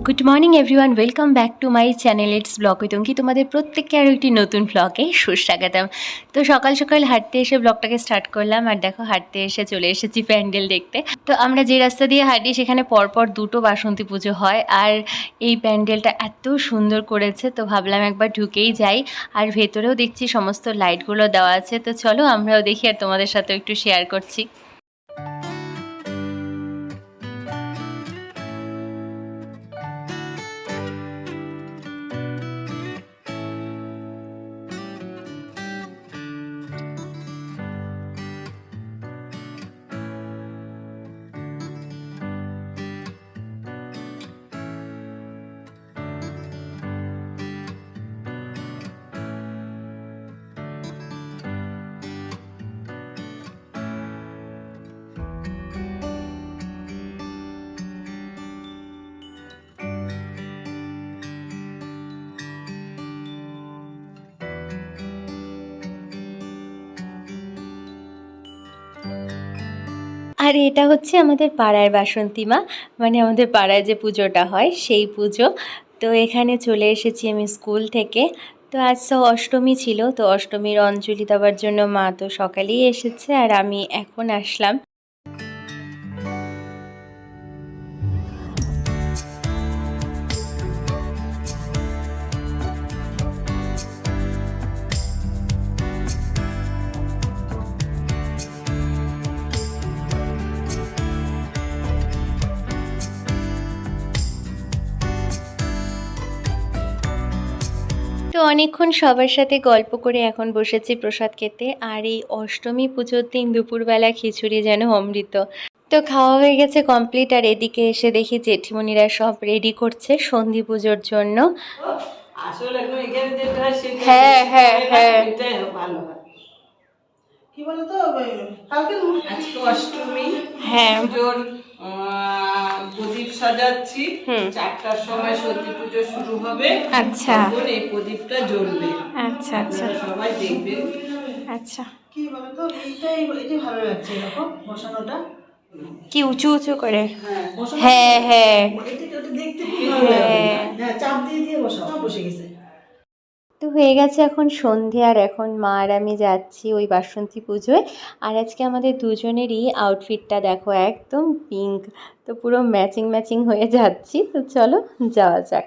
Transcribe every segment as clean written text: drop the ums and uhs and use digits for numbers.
Good morning everyone, welcome back to my channel it's blog with Anki. তোমাদের প্রত্যেককে আরও একটি নতুন ব্লগে সুস্বাগতম। তো সকাল সকাল হাঁটতে এসে ব্লগটাকে স্টার্ট করলাম, আর দেখো হাঁটতে এসে চলে এসেছি প্যান্ডেল দেখতে। তো আমরা যে রাস্তা দিয়ে হাঁটি সেখানে পরপর দুটো বাসন্তী পুজো হয়, আর এই প্যান্ডেলটা এত সুন্দর করেছে, তো ভাবলাম একবার ঢুকেই যাই। আর ভেতরেও দেখছি সমস্ত লাইটগুলো দেওয়া আছে, তো চলো আমরাও দেখি আর তোমাদের সাথেও একটু শেয়ার করছি। আর এটা হচ্ছে আমাদের পাড়ার বাসন্তী মা, মানে আমাদের পাড়ায় যে পুজোটা হয় সেই পুজো। তো এখানে চলে এসেছি আমি স্কুল থেকে। তো আজ তো অষ্টমী ছিল, তো অষ্টমীর অঞ্জলি দেওয়ার জন্য মা তো সকালেই এসেছে, আর আমি এখন আসলাম। তো অনেকক্ষণ সবার সাথে গল্প করে এখন বসেছি প্রসাদ খেতে। আর এই অষ্টমী পুজোর দিন দুপুরবেলা খিচুড়ি যেন অমৃত। তো খাওয়া হয়ে গেছে কমপ্লিট, আর এদিকে এসে দেখি জেঠিমণিরা সব রেডি করছে সন্ধি পুজোর জন্য। আসলে এখন এখানে যেটা হয় সেটা হ্যাঁ হ্যাঁ হ্যাঁ, এটাই ভালো হয়। কি বলতো, কালকে আজকে অষ্টমী, হ্যাঁ পুজোর প্রদীপ সাজাচ্ছি। 4টার সময় সত্যি পুজো শুরু হবে। আচ্ছা তখন এই প্রদীপটা জ্বলবে। আচ্ছা আচ্ছা সবাই দেখবেন। আচ্ছা, কি বলতো, এটাই ভালো লাগছে এরকম বসানোটা, কি উঁচু উঁচু করে। হ্যাঁ হ্যাঁ ওটা দেখতে খুব ভালো লাগে। হ্যাঁ, চাপ দিয়ে দিয়ে বসাও, বসে গেছে। তো হয়ে গেছে এখন সন্ধে, আর এখন মা আর আমি যাচ্ছি ওই বাসন্তী পুজোয়। আর আজকে আমাদের দুজনেরই আউটফিটটা দেখো একদম পিঙ্ক, তো পুরো ম্যাচিং ম্যাচিং হয়ে যাচ্ছি। তো চলো যাওয়া যাক।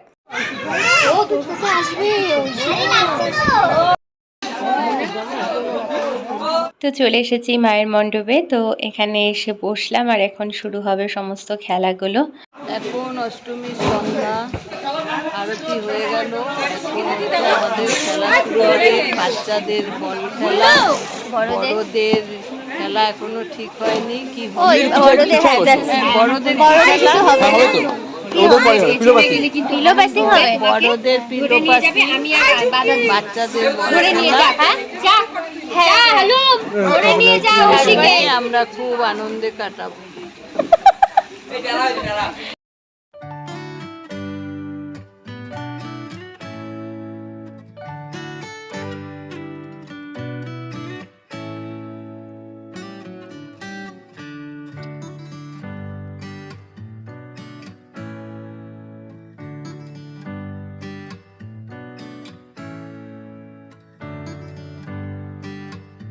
তো চলে এসেছি মায়ের মণ্ডপে, তো এখানে এসে বসলাম, আর এখন শুরু হবে সমস্ত খেলাগুলো। এখন অষ্টমীর সন্ধ্যা, আরতি হয়ে গেল। আমাদের খেলা শুরু হবে, বাচ্চাদের বল খেলা, বড়দের খেলা এখনো ঠিক হয়নি। কি বড়দের বাচ্চাদের আমরা খুব আনন্দে কাটাবো।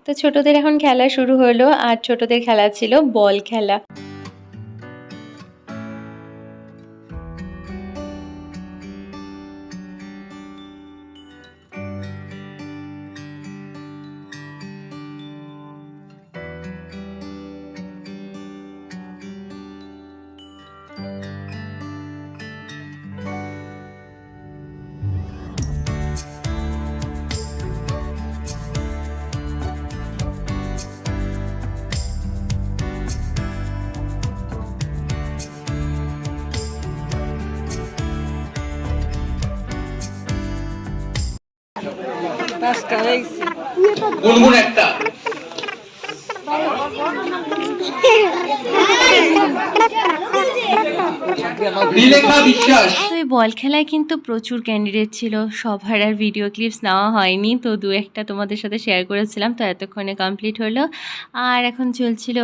তো ছোটদের এখন খেলা শুরু হলো, আর ছোটদের খেলা ছিল বল খেলা। গুনগুন একটা তো এই বল খেলায় কিন্তু প্রচুর ক্যান্ডিডেট ছিল, সবার আর ভিডিও ক্লিপস নেওয়া হয়নি, তো দু একটা তোমাদের সাথে শেয়ার করেছিলাম। তো এতক্ষণে কমপ্লিট হলো, আর এখন চলছিল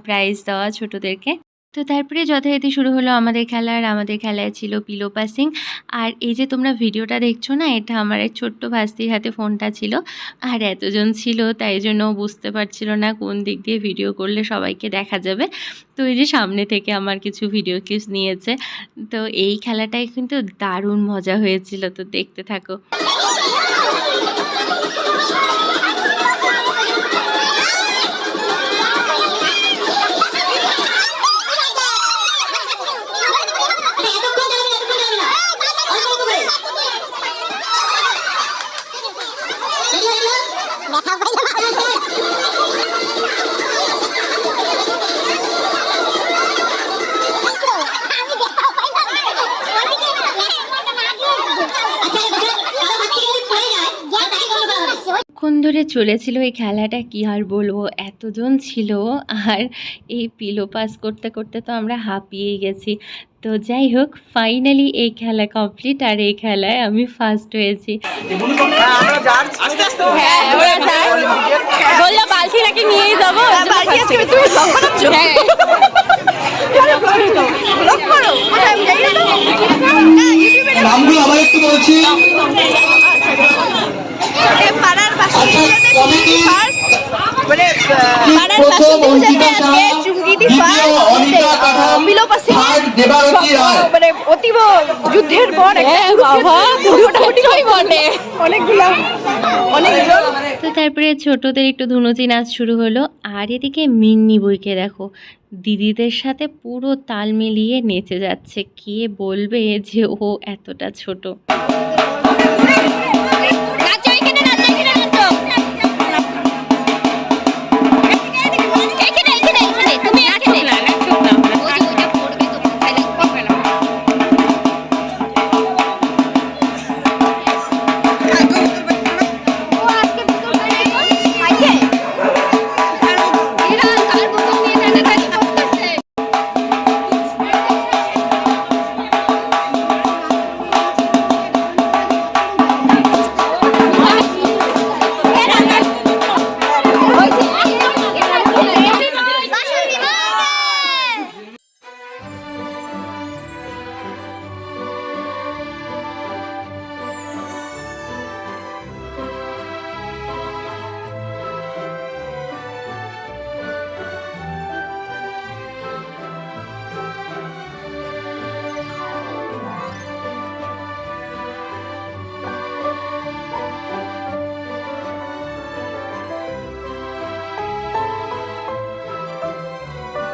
প্রাইজ দেওয়া ছোটদেরকে। তো তারপরে যথারীতি শুরু হলো আমাদের খেলা। আর আমাদের খেলায় ছিল পিলো পাসিং। আর এই যে তোমরা ভিডিওটা দেখছো না, এটা আমার এক ছোট্ট ভাস্তির হাতে ফোনটা ছিল। আর এতজন ছিল তাই জন্য ও বুঝতে পারছিল না কোন দিক দিয়ে ভিডিও করলে সবাইকে দেখা যাবে। তো এই যে সামনে থেকে আমার কিছু ভিডিও ক্লিপস নিয়েছে। তো এই খেলাটাই কিন্তু দারুণ মজা হয়েছিল, তো দেখতে থাকো। অনেকক্ষণ ধরে চলেছিল এই খেলাটা, কি আর বলবো, এতজন ছিল। আর এই পিলো পাস করতে করতে তো আমরা হাঁপিয়েই গেছি। তো যাই হোক, ফাইনালি এই খেলা কমপ্লিট। আর এই খেলায় আমি ফার্স্ট হয়েছি। বললো বালতি নাকি নিয়েই যাবো, নামগুলো আবার একটু বলছি। অতীব যুদ্ধের পর তো তারপরে ছোটদের একটু ধুনুচি নাচ শুরু হলো। আর এদিকে মিন্নি বইকে দেখো, দিদিদের সাথে পুরো তাল মিলিয়ে নেচে যাচ্ছে। কে বলবে যে ও এতটা ছোট।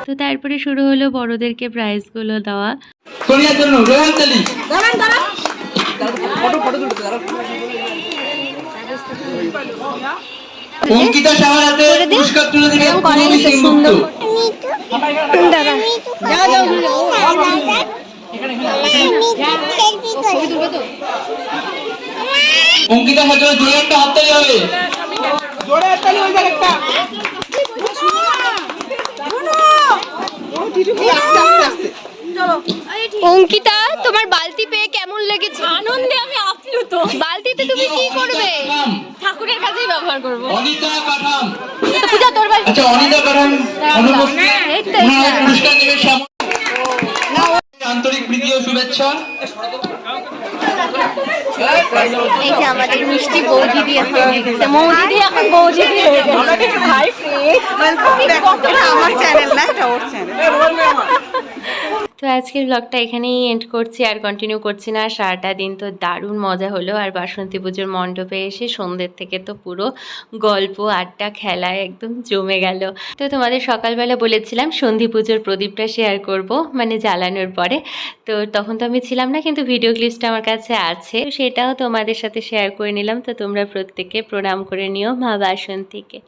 তো তারপরে শুরু হলো বড়দেরকে প্রাইজগুলো দেওয়া। সোনিয়ার জন্য রয়্যাল তালি। অঙ্কিতা সাহার হাতে পুরস্কার তুলে দিবেন পূর্বী সিংগুপ্ত। অঙ্কিতা সাহার জন্য জোরে একটা হাততালি হবে। জোরে হাততালি হয়ে যাবে একটা। অঙ্কিতা, তোমার বালতি পেয়ে কেমন লেগেছে? আনন্দে আমি আপ্লুত। বালতিতে তুমি কি করবে? ঠাকুরের কাছেই ব্যবহার করব। অনিতা কাঠাম। তো পূজা তোর বালতি। আচ্ছা, অনিতা কাঠাম অনুপস্থিত। ওনারা পুরস্কার দেবেন সামনে। আন্তরিক প্রীতি ও শুভেচ্ছা। এই যে আমাদের মিষ্টি বৌদি দিয়ে হয়ে গেছে। মৌদি দিয়ে এখন বৌদি দিয়ে হয়ে গেছে। হাই ফ্রেন্ড, আমার চ্যানেল না, এটা ওর চ্যানেল। তো আজকের ব্লগটা এখানেই এন্ড করছি, আর কন্টিনিউ করছি না। সারাটা দিন তো দারুণ মজা হলো। আর বাসন্তী পুজোর মণ্ডপে এসে সন্ধ্যের থেকে তো পুরো গল্প আড্ডা খেলায় একদম জমে গেল। তো তোমাদের সকালবেলা বলেছিলাম সন্ধি পুজোর প্রদীপটা শেয়ার করব, মানে জ্বালানোর পরে। তো তখন তো আমি ছিলাম না, কিন্তু ভিডিও ক্লিপসটা আমার কাছে আছে, সেটাও তোমাদের সাথে শেয়ার করে নিলাম। তো তোমরা প্রত্যেকে প্রণাম করে নিও মা বাসন্তীকে।